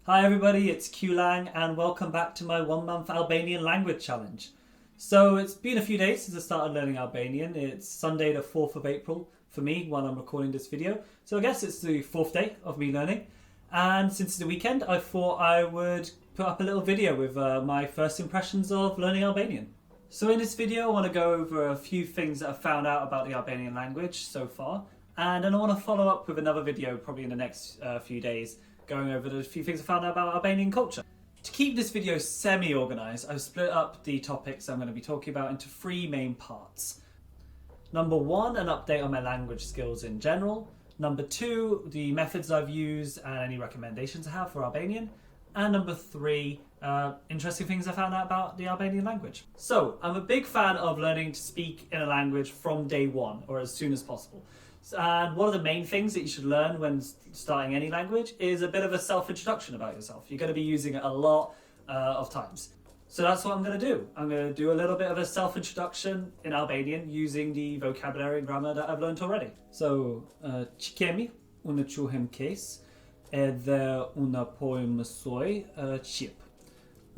Hi everybody, it's QLang and welcome back to my 1 month Albanian language challenge. So it's been a few days since I started learning Albanian. It's Sunday the 4th of April for me while I'm recording this video. So I guess it's the 4th day of me learning. And since it's the weekend, I thought I would put up a little video with my first impressions of learning Albanian. So in this video I want to go over a few things that I've found out about the Albanian language so far. And then I want to follow up with another video probably in the next few days going over the few things I found out about Albanian culture. To keep this video semi-organised, I've split up the topics I'm going to be talking about into 3 main parts. Number 1, an update on my language skills in general. Number 2, the methods I've used and any recommendations I have for Albanian. And number 3, interesting things I found out about the Albanian language. So, I'm a big fan of learning to speak in a language from day 1 or as soon as possible. And one of the main things that you should learn when starting any language is a bit of a self-introduction about yourself. You're going to be using it a lot of times. So that's what I'm going to do. I'm going to do a little bit of a self-introduction in Albanian using the vocabulary and grammar that I've learned already. So, qikemi, unë quhem Kes, edhe unë po mësoj Shqip.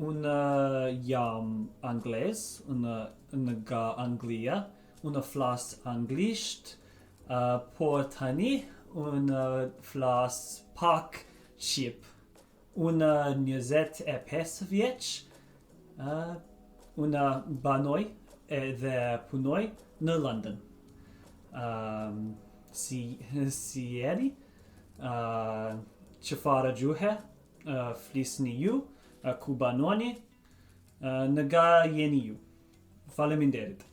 Unë jam Angles, unë nga Anglia, unë flas anglisht, por tani unë flas pak Shqip. Unë 25 vjeç, unë banoj edhe punoj në London. Si jeni? Çfarë gjuhë flisni ju? Ku banoni? Nga jeni ju? Faleminderit.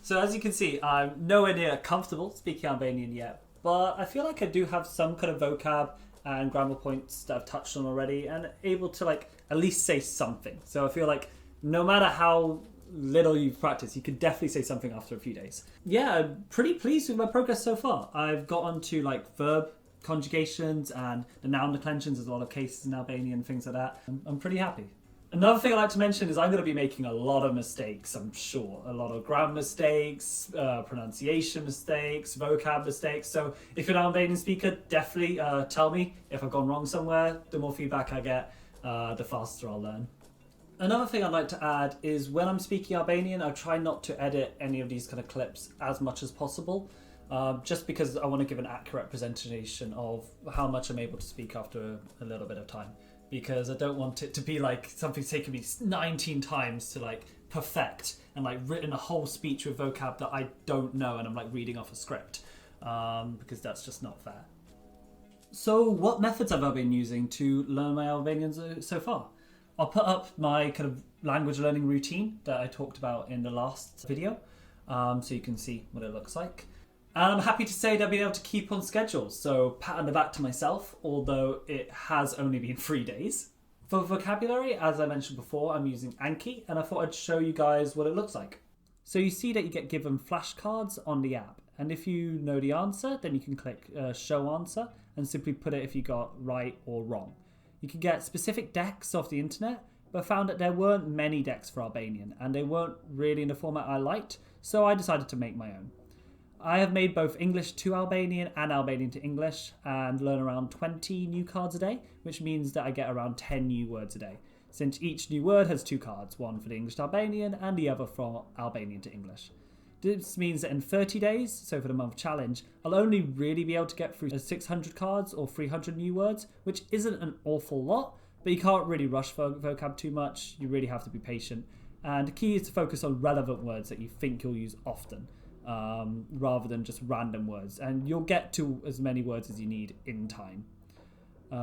So as you can see, I'm nowhere near comfortable speaking Albanian yet, but I feel like I do have some kind of vocab and grammar points that I've touched on already and able to at least say something. So I feel like no matter how little you've practiced, you could definitely say something after a few days. Yeah, I'm pretty pleased with my progress so far. I've got onto verb conjugations and the noun declensions. There's a lot of cases in Albanian and things like that. I'm pretty happy. Another thing I'd like to mention is I'm going to be making a lot of mistakes, I'm sure. A lot of grammar mistakes, pronunciation mistakes, vocab mistakes. So if you're an Albanian speaker, definitely tell me if I've gone wrong somewhere. The more feedback I get, the faster I'll learn. Another thing I'd like to add is when I'm speaking Albanian, I try not to edit any of these kind of clips as much as possible. Just because I want to give an accurate representation of how much I'm able to speak after a little bit of time. Because I don't want it to be something's taken me 19 times to perfect and written a whole speech with vocab that I don't know and I'm reading off a script. Because that's just not fair. So what methods have I been using to learn my Albanian so far? I'll put up my kind of language learning routine that I talked about in the last video. So you can see what it looks like. And I'm happy to say that I've been able to keep on schedule, so pat on the back to myself, although it has only been 3 days. For vocabulary, as I mentioned before, I'm using Anki, and I thought I'd show you guys what it looks like. So you see that you get given flashcards on the app, and if you know the answer, then you can click Show Answer, and simply put it if you got right or wrong. You can get specific decks off the internet, but I found that there weren't many decks for Albanian, and they weren't really in the format I liked, so I decided to make my own. I have made both English to Albanian and Albanian to English and learn around 20 new cards a day, which means that I get around 10 new words a day, since each new word has 2 cards, one for the English to Albanian and the other from Albanian to English. This means that in 30 days, so for the month challenge, I'll only really be able to get through 600 cards or 300 new words, which isn't an awful lot, but you can't really rush vocab too much, you really have to be patient, and the key is to focus on relevant words that you think you'll use often. Rather than just random words, and you'll get to as many words as you need in time.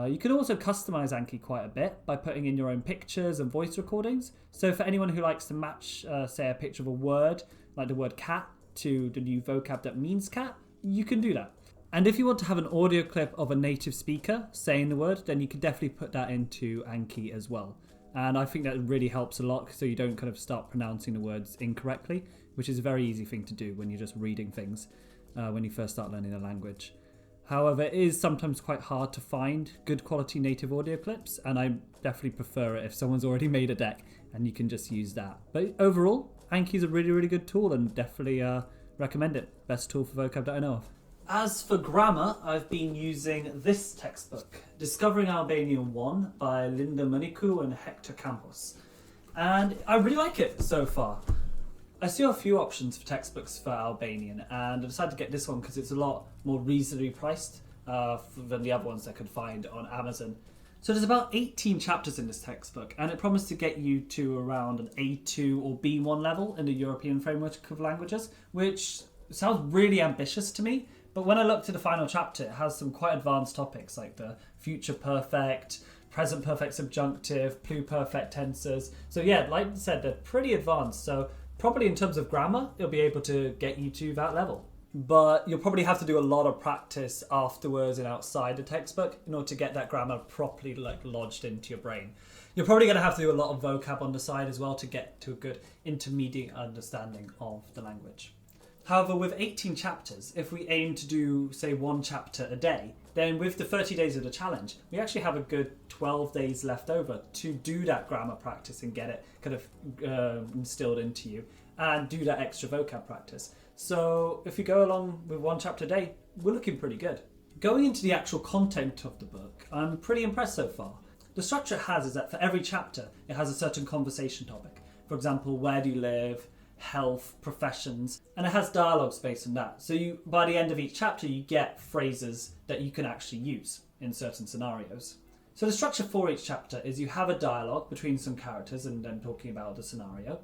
You can also customize Anki quite a bit by putting in your own pictures and voice recordings. So for anyone who likes to match, say, a picture of a word, like the word cat, to the new vocab that means cat, you can do that. And if you want to have an audio clip of a native speaker saying the word, then you can definitely put that into Anki as well. And I think that really helps a lot, so you don't kind of start pronouncing the words incorrectly, which is a very easy thing to do when you're just reading things when you first start learning a language. However, it is sometimes quite hard to find good quality native audio clips, and I definitely prefer it if someone's already made a deck and you can just use that. But overall, Anki is a really, really good tool and definitely recommend it. Best tool for vocab that I know of. As for grammar, I've been using this textbook, Discovering Albanian 1 by Linda Manicu and Hector Campos. And I really like it so far. I see a few options for textbooks for Albanian, and I decided to get this one because it's a lot more reasonably priced than the other ones I could find on Amazon. So there's about 18 chapters in this textbook, and it promised to get you to around an A2 or B1 level in the European framework of languages, which sounds really ambitious to me. But when I looked at the final chapter, it has some quite advanced topics like the future perfect, present perfect subjunctive, pluperfect tenses. So yeah, like I said, they're pretty advanced. So probably in terms of grammar, it'll be able to get you to that level. But you'll probably have to do a lot of practice afterwards and outside the textbook in order to get that grammar properly lodged into your brain. You're probably going to have to do a lot of vocab on the side as well to get to a good intermediate understanding of the language. However, with 18 chapters, if we aim to do, say, one chapter a day, then with the 30 days of the challenge, we actually have a good 12 days left over to do that grammar practice and get it kind of instilled into you and do that extra vocab practice. So if we go along with one chapter a day, we're looking pretty good. Going into the actual content of the book, I'm pretty impressed so far. The structure it has is that for every chapter, it has a certain conversation topic. For example, where do you live? Health, professions, and it has dialogues based on that. So by the end of each chapter, you get phrases that you can actually use in certain scenarios. So the structure for each chapter is you have a dialogue between some characters and then talking about the scenario.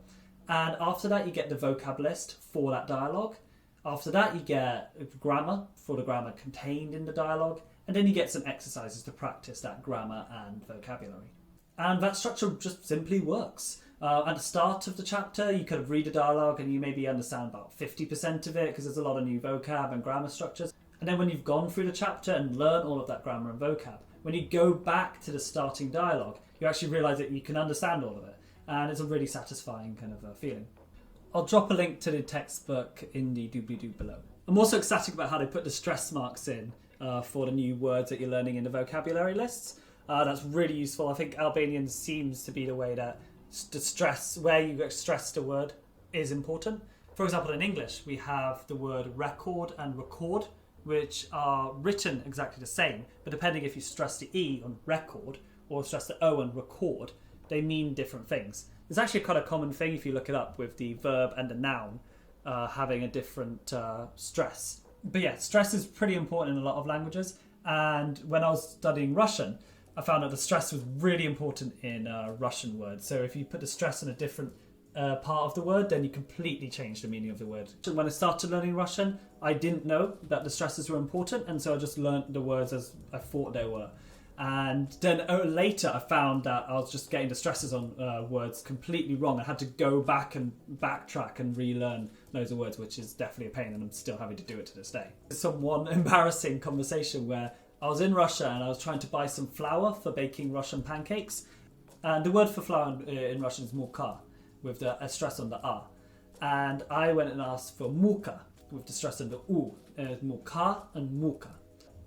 And after that, you get the vocab list for that dialogue. After that, you get grammar for the grammar contained in the dialogue. And then you get some exercises to practice that grammar and vocabulary. And that structure just simply works. At the start of the chapter, you kind of read a dialogue and you maybe understand about 50% of it because there's a lot of new vocab and grammar structures. And then when you've gone through the chapter and learned all of that grammar and vocab, when you go back to the starting dialogue, you actually realise that you can understand all of it. And it's a really satisfying kind of feeling. I'll drop a link to the textbook in the doobly-doo below. I'm also ecstatic about how they put the stress marks in for the new words that you're learning in the vocabulary lists. That's really useful. I think Albanian seems to be the way that the stress, where you stress the word, is important. For example, in English, we have the word record and record, which are written exactly the same, but depending if you stress the E on record or stress the O on record, they mean different things. It's actually quite a common thing if you look it up with the verb and the noun having a different stress. But yeah, stress is pretty important in a lot of languages. And when I was studying Russian, I found that the stress was really important in Russian words. So if you put the stress on a different part of the word, then you completely change the meaning of the word. When I started learning Russian, I didn't know that the stresses were important, and so I just learned the words as I thought they were. And then later I found that I was just getting the stresses on words completely wrong. I had to go back and backtrack and relearn loads of words, which is definitely a pain, and I'm still having to do it to this day. One embarrassing conversation where I was in Russia and I was trying to buy some flour for baking Russian pancakes. And the word for flour in Russian is murka, with a stress on the a. And I went and asked for muka, with the stress on the u. Murka and muka.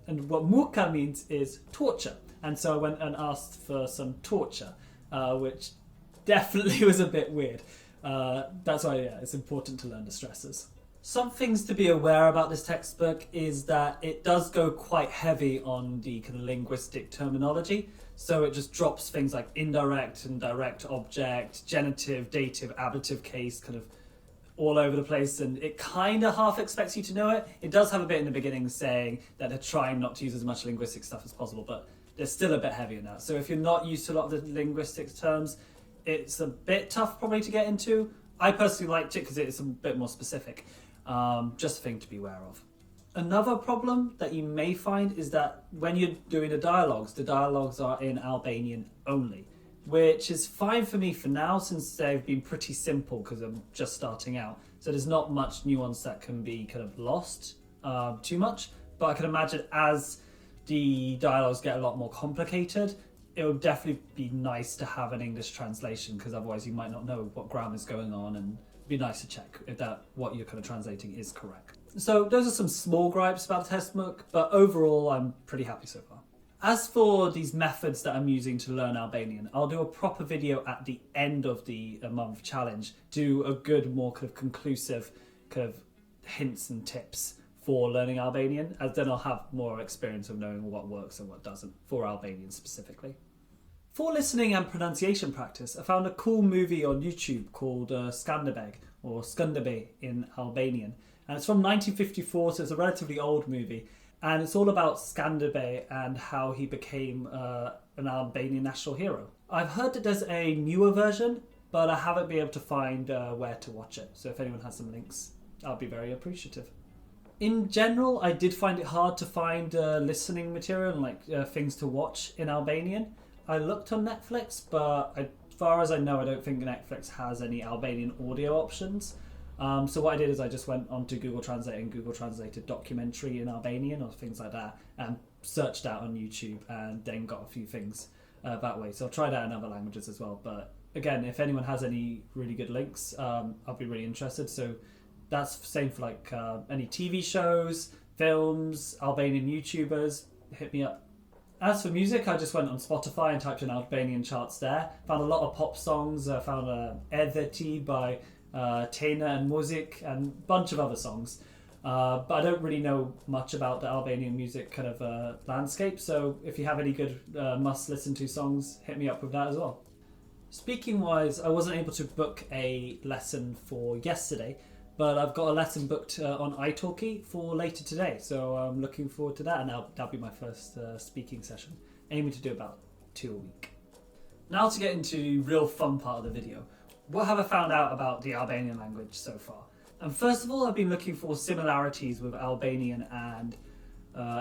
And what muka means is torture. And so I went and asked for some torture, which definitely was a bit weird. That's why, yeah, it's important to learn the stresses. Some things to be aware about this textbook is that it does go quite heavy on the kind of linguistic terminology. So it just drops things like indirect and direct object, genitive, dative, ablative case, kind of all over the place, and it kind of half expects you to know it. It does have a bit in the beginning saying that they're trying not to use as much linguistic stuff as possible, but they're still a bit heavy in that. So if you're not used to a lot of the linguistic terms, it's a bit tough probably to get into. I personally liked it because it's a bit more specific. Just a thing to be aware of. Another problem that you may find is that when you're doing the dialogues are in Albanian only, which is fine for me for now since they've been pretty simple because I'm just starting out. So there's not much nuance that can be kind of lost too much. But I can imagine as the dialogues get a lot more complicated, it would definitely be nice to have an English translation because otherwise you might not know what grammar is going on, and it'd be nice to check if that what you're kind of translating is correct. So those are some small gripes about the textbook, but overall I'm pretty happy so far. As for these methods that I'm using to learn Albanian, I'll do a proper video at the end of the month challenge, do a good, more kind of conclusive kind of hints and tips for learning Albanian, as then I'll have more experience of knowing what works and what doesn't for Albanian specifically. For listening and pronunciation practice, I found a cool movie on YouTube called Skanderbeg, or Skenderbeg in Albanian. And it's from 1954, so it's a relatively old movie. And it's all about Skanderbeg and how he became an Albanian national hero. I've heard that there's a newer version, but I haven't been able to find where to watch it. So if anyone has some links, I'll be very appreciative. In general, I did find it hard to find listening material and like things to watch in Albanian. I looked on Netflix, but as far as I know, I don't think Netflix has any Albanian audio options. So what I did is I just went onto Google Translate and Google translated documentary in Albanian or things like that and searched out on YouTube and then got a few things that way. So I'll try that in other languages as well. But again, if anyone has any really good links, I'll be really interested. So that's the same for like any TV shows, films, Albanian YouTubers, hit me up. As for music, I just went on Spotify and typed in Albanian charts there. Found a lot of pop songs. I found Edheti by Tena and Muzik and a bunch of other songs. But I don't really know much about the Albanian music kind of landscape. So if you have any good must listen to songs, hit me up with that as well. Speaking wise, I wasn't able to book a lesson for yesterday, but I've got a lesson booked on italki for later today. So I'm looking forward to that, and that'll be my first speaking session. Aiming to do about 2 a week. Now to get into the real fun part of the video. What have I found out about the Albanian language so far? And first of all, I've been looking for similarities with Albanian and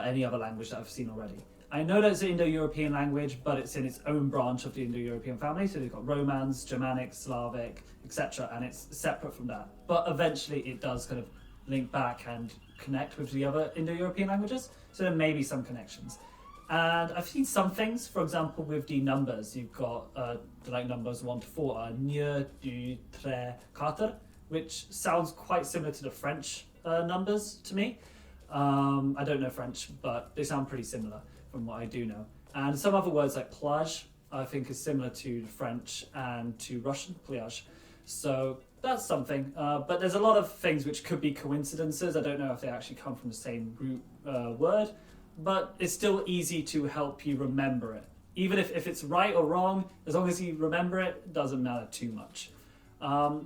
any other language that I've seen already. I know that it's an Indo-European language, but it's in its own branch of the Indo-European family. So they've got Romance, Germanic, Slavic, etc. And it's separate from that. But eventually it does kind of link back and connect with the other Indo-European languages. So there may be some connections. And I've seen some things, for example, with the numbers. You've got the like numbers 1 to 4 are 1, 2, 3, 4, which sounds quite similar to the French numbers to me. I don't know French, but they sound pretty similar from what I do know. And some other words like plage, I think is similar to French and to Russian, pliage. So that's something. But there's a lot of things which could be coincidences. I don't know if they actually come from the same root word, but it's still easy to help you remember it. Even if it's right or wrong, as long as you remember it, it doesn't matter too much.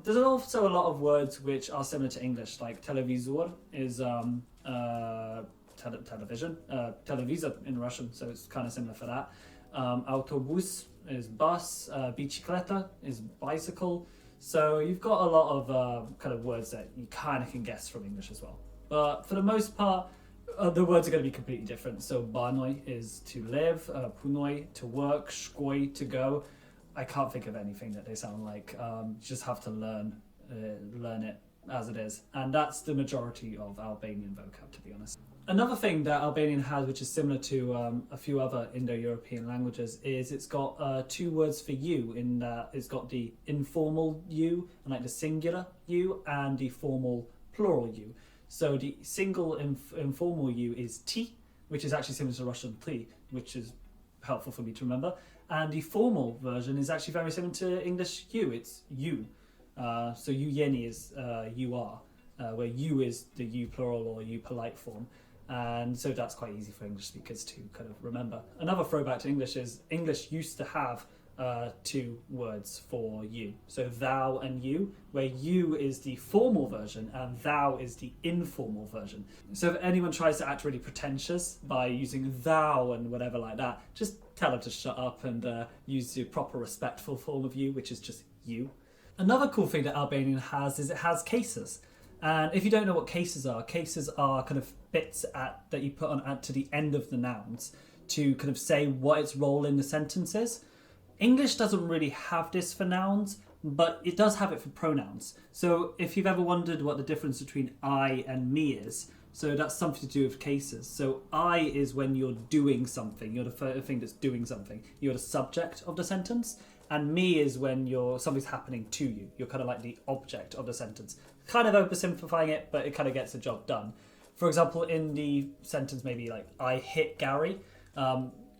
There's also a lot of words which are similar to English, like televisor is television, televizor in Russian, so it's kind of similar for that. Autobus is bus, bicicleta is bicycle. So you've got a lot of kind of words that you kind of can guess from English as well. But for the most part, the words are going to be completely different. So banoi is to live, punoi to work, shkoi to go. I can't think of anything that they sound like. You just have to learn it as it is. And that's the majority of Albanian vocab, to be honest. Another thing that Albanian has, which is similar to a few other Indo-European languages, is it's got 2 words for you. In that it's got the informal you, and like the singular you, and the formal plural you. So the single informal you is ti, which is actually similar to Russian pli, which is helpful for me to remember. And the formal version is actually very similar to English you. It's you. So you yeni is you are, where you is the you plural or you polite form. And so that's quite easy for English speakers to kind of remember. Another throwback to English is English used to have 2 words for you. So thou and you, where you is the formal version and thou is the informal version. So if anyone tries to act really pretentious by using thou and whatever like that, just tell them to shut up and use the proper respectful form of you, which is just you. Another cool thing that Albanian has is it has cases. And if you don't know what cases are kind of bits that you put on to the end of the nouns to kind of say what its role in the sentence is. English doesn't really have this for nouns, but it does have it for pronouns. So if you've ever wondered what the difference between I and me is, so that's something to do with cases. So I is when you're doing something, you're the thing that's doing something. You're the subject of the sentence. And me is when something's happening to you. You're kind of like the object of the sentence. Kind of oversimplifying it, but it kind of gets the job done. For example, in the sentence maybe like, I hit Gary,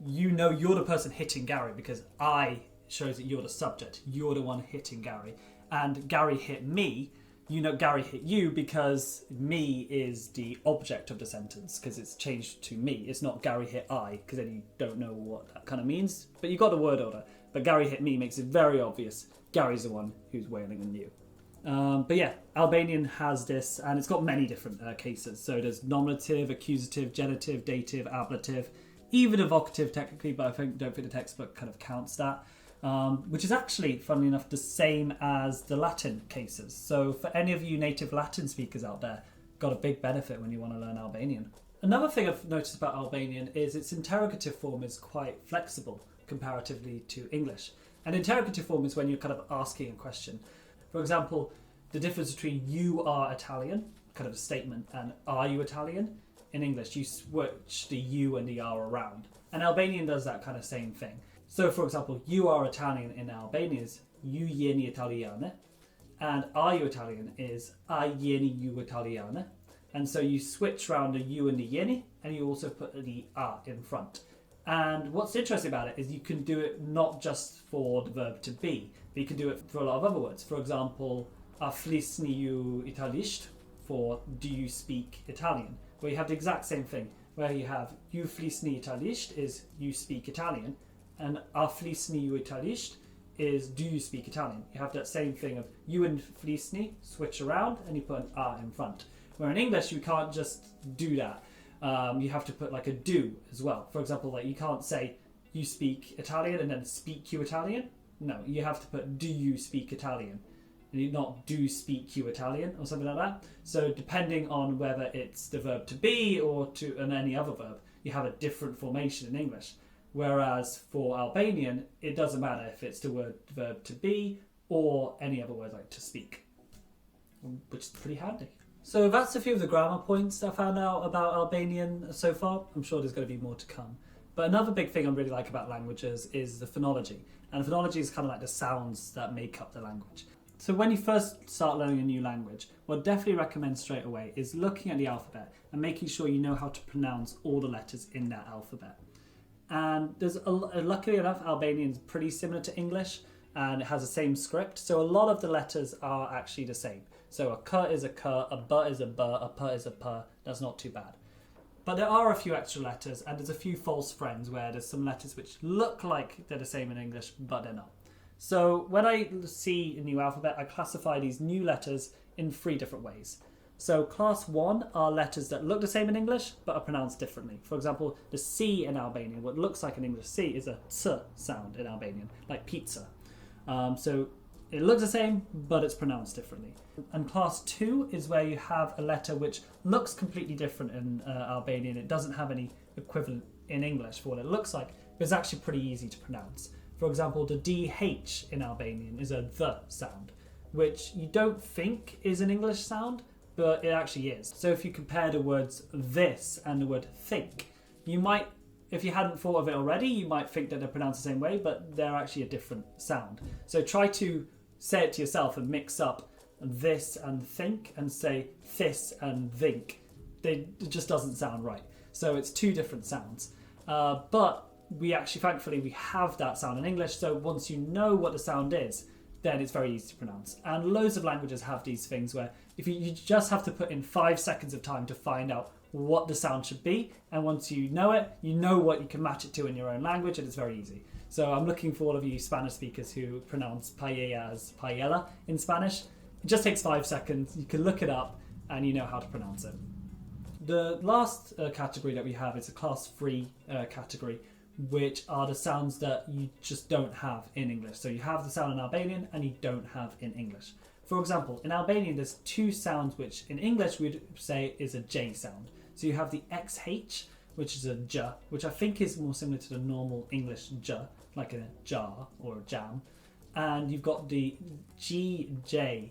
you know you're the person hitting Gary because I shows that you're the subject. You're the one hitting Gary. And Gary hit me, Gary hit you because me is the object of the sentence because it's changed to me. It's not Gary hit I because then you don't know what that kind of means. But you got the word order. But Gary hit me makes it very obvious. Gary's the one who's wailing on you. But yeah, Albanian has this, and it's got many different cases. So there's nominative, accusative, genitive, dative, ablative, even evocative technically, but don't think the textbook kind of counts that. Which is actually, funnily enough, the same as the Latin cases. So for any of you native Latin speakers out there, got a big benefit when you want to learn Albanian. Another thing I've noticed about Albanian is its interrogative form is quite flexible comparatively to English. And interrogative form is when you're kind of asking a question. For example, the difference between you are Italian, kind of a statement, and are you Italian? In English, you switch the you and the are around. And Albanian does that kind of same thing. So, for example, you are Italian in Albanian is ju jeni Italiane, and are you Italian is a jeni ju Italiane. And so you switch around the you and the jeni, and you also put the a in front. And what's interesting about it is you can do it not just for the verb to be, but you can do it for a lot of other words. For example, a flisni ju italisht, for do you speak Italian, where you have the exact same thing, where you have ju flisni italisht is you speak Italian, and a flisni ju italisht is do you speak Italian. You have that same thing of you and flisni switch around and you put an a in front. Where in English you can't just do that. You have to put like a do as well. For example, like you can't say you speak Italian and then speak you Italian. No, you have to put do you speak Italian, and you not do speak you Italian or something like that. So depending on whether it's the verb to be or to any other verb, you have a different formation in English. Whereas for Albanian, it doesn't matter if it's the verb to be or any other word like to speak, which is pretty handy. So that's a few of the grammar points I found out about Albanian so far. I'm sure there's going to be more to come. But another big thing I really like about languages is the phonology. And phonology is kind of like the sounds that make up the language. So when you first start learning a new language, what I'd definitely recommend straight away is looking at the alphabet and making sure you know how to pronounce all the letters in that alphabet. And there's luckily enough, Albanian is pretty similar to English and it has the same script. So a lot of the letters are actually the same. So a k is a k, a b is a b, a p is a p. That's not too bad. But there are a few extra letters and there's a few false friends where there's some letters which look like they're the same in English, but they're not. So when I see a new alphabet, I classify these new letters in 3 different ways. So class 1 are letters that look the same in English, but are pronounced differently. For example, the C in Albanian, what looks like an English C is a t sound in Albanian, like pizza. So it looks the same, but it's pronounced differently. And class 2 is where you have a letter which looks completely different in Albanian. It doesn't have any equivalent in English for what it looks like, but it's actually pretty easy to pronounce. For example, the DH in Albanian is a the sound, which you don't think is an English sound, but it actually is. So if you compare the words this and the word think, you might, if you hadn't thought of it already, you might think that they're pronounced the same way, but they're actually a different sound. So try to say it to yourself and mix up this and think and say this and think. It just doesn't sound right. So it's 2 different sounds. But we actually, thankfully, we have that sound in English. So once you know what the sound is, then it's very easy to pronounce. And loads of languages have these things where if you just have to put in 5 seconds of time to find out what the sound should be. And once you know it, you know what you can match it to in your own language, and it's very easy. So I'm looking for all of you Spanish speakers who pronounce paella as paella in Spanish. It just takes 5 seconds. You can look it up and you know how to pronounce it. The last category that we have is a class 3 category, which are the sounds that you just don't have in English. So you have the sound in Albanian and you don't have in English. For example, in Albanian there's 2 sounds which in English we'd say is a J sound. So you have the XH, which is a J, which I think is more similar to the normal English J, like a jar or a jam. And you've got the GJ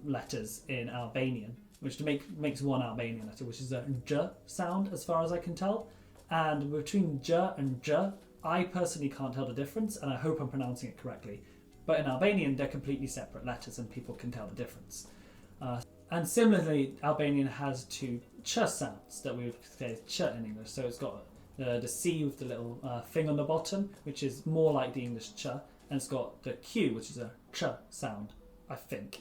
letters in Albanian, which makes one Albanian letter, which is a J sound as far as I can tell. And between J and J, I personally can't tell the difference, and I hope I'm pronouncing it correctly. But in Albanian, they're completely separate letters, and people can tell the difference. And similarly, Albanian has 2 ch sounds that we would say ch in English. So it's got the C with the little thing on the bottom, which is more like the English ch, and it's got the Q, which is a ch sound, I think.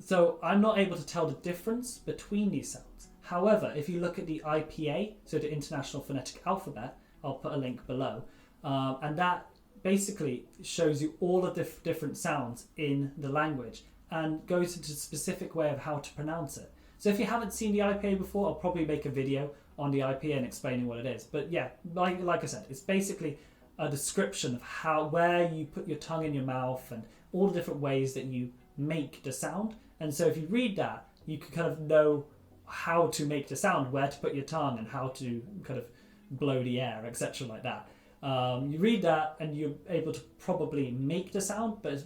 So I'm not able to tell the difference between these sounds. However, if you look at the IPA, so the International Phonetic Alphabet, I'll put a link below, and that basically shows you all of the different sounds in the language and goes into a specific way of how to pronounce it. So if you haven't seen the IPA before, I'll probably make a video on the IPA and explaining what it is. But yeah, like I said, it's basically a description of where you put your tongue in your mouth and all the different ways that you make the sound. And so if you read that, you can kind of know how to make the sound, where to put your tongue and how to kind of blow the air, etc. like that. You read that and you're able to probably make the sound, but it's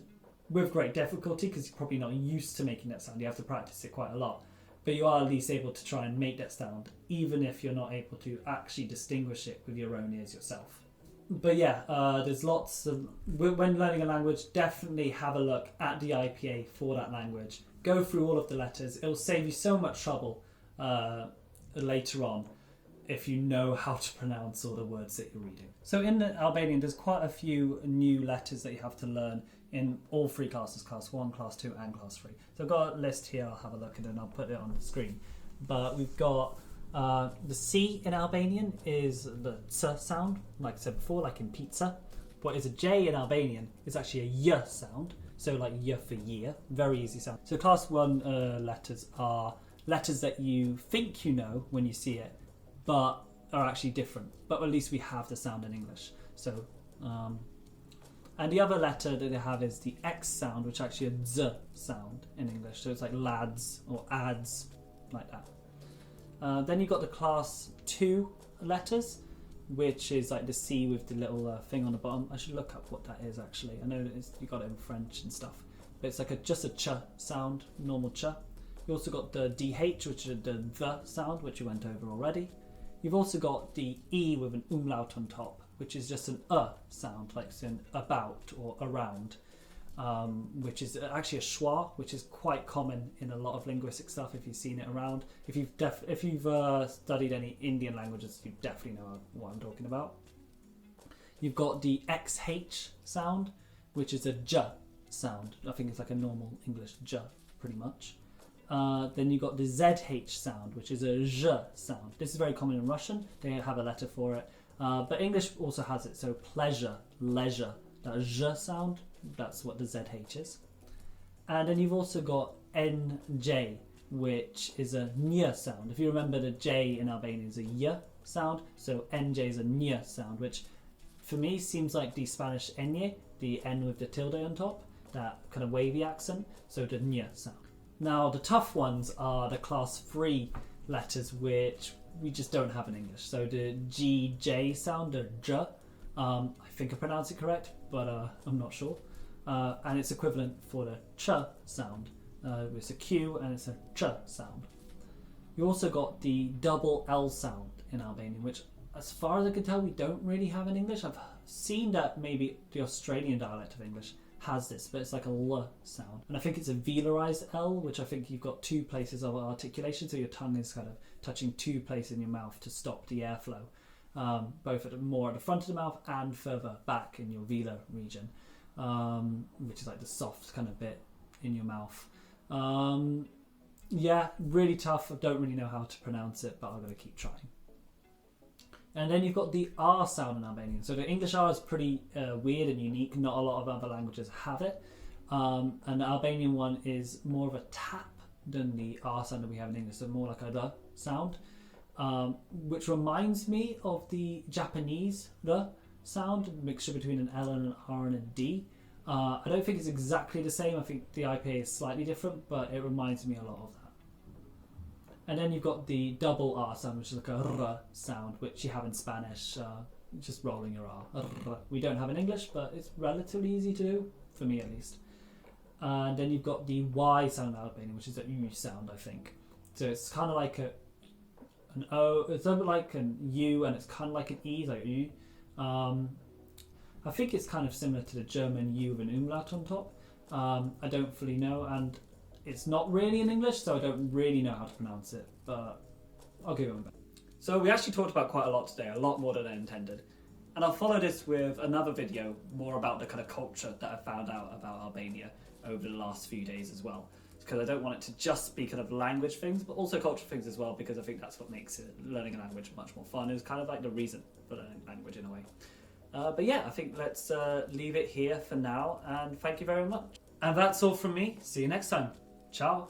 with great difficulty because you're probably not used to making that sound. You have to practice it quite a lot. But you are at least able to try and make that sound, even if you're not able to actually distinguish it with your own ears yourself. But yeah, there's lots of... When learning a language, definitely have a look at the IPA for that language. Go through all of the letters. It'll save you so much trouble later on if you know how to pronounce all the words that you're reading. So in the Albanian, there's quite a few new letters that you have to learn in all three classes, class 1, class 2 and class 3. So I've got a list here, I'll have a look at it and I'll put it on the screen. But we've got the C in Albanian is the ts sound, like I said before, like in pizza. What is a J in Albanian is actually a y sound, so like y for year, very easy sound. So class 1 letters are letters that you think you know when you see it, but are actually different. But at least we have the sound in English. So, and the other letter that they have is the X sound, which is actually a Z sound in English. So it's like lads or ads, like that. Then you've got the class 2 letters, which is like the C with the little thing on the bottom. I should look up what that is actually. I know you got it in French and stuff. But it's like just a ch sound, normal ch. You also got the DH, which is the sound, which you went over already. You've also got the E with an umlaut on top, which is just an sound, like in about or around, which is actually a schwa, which is quite common in a lot of linguistic stuff if you've seen it around. If you've studied any Indian languages, you definitely know what I'm talking about. You've got the XH sound, which is a j sound. I think it's like a normal English j, pretty much. Then you've got the ZH sound, which is a zh sound. This is very common in Russian. They have a letter for it. But English also has it. So pleasure, leisure, that zh sound, that's what the ZH is. And then you've also got NJ, which is a ny sound. If you remember, the J in Albanian is a y sound. So NJ is a ny sound, which for me seems like the Spanish ñ, the N with the tilde on top, that kind of wavy accent. So the ny sound. Now, the tough ones are the class 3 letters, which we just don't have in English. So the GJ sound, the j, I think I pronounced it correct, but I'm not sure. And it's equivalent for the ch sound. It's a Q and it's a ch sound. You also got the double L sound in Albanian, which, as far as I can tell, we don't really have in English. I've seen that maybe the Australian dialect of English has this, but it's like a L sound. And I think it's a velarized L, which I think you've got 2 places of articulation, so your tongue is kind of touching 2 places in your mouth to stop the airflow, both more at the front of the mouth and further back in your velar region, which is like the soft kind of bit in your mouth. Yeah, really tough. I don't really know how to pronounce it, but I'm going to keep trying. And then you've got the R sound in Albanian. So the English R is pretty weird and unique. Not a lot of other languages have it. And the Albanian one is more of a tap than the R sound that we have in English. So more like a the sound, which reminds me of the Japanese the sound, a mixture between an L and an R and a D. I don't think it's exactly the same. I think the IPA is slightly different, but it reminds me a lot of that. And then you've got the double R sound, which is like a r sound, which you have in Spanish, just rolling your R. We don't have in English, but it's relatively easy to do, for me at least. And then you've got the Y sound in Albanian, which is a U sound, I think. So it's kind of like an O, it's a bit like an U, and it's kind of like an E, like U. I think it's kind of similar to the German U with an umlaut on top. I don't fully know, and it's not really in English, so I don't really know how to pronounce it, but I'll give it a go. So we actually talked about quite a lot today, a lot more than I intended. And I'll follow this with another video more about the kind of culture that I found out about Albania over the last few days as well. because I don't want it to just be kind of language things, but also cultural things as well, because I think that's what makes learning a language much more fun. It's kind of like the reason for learning language in a way. But yeah, I think let's leave it here for now, and thank you very much. And that's all from me. See you next time. Ciao.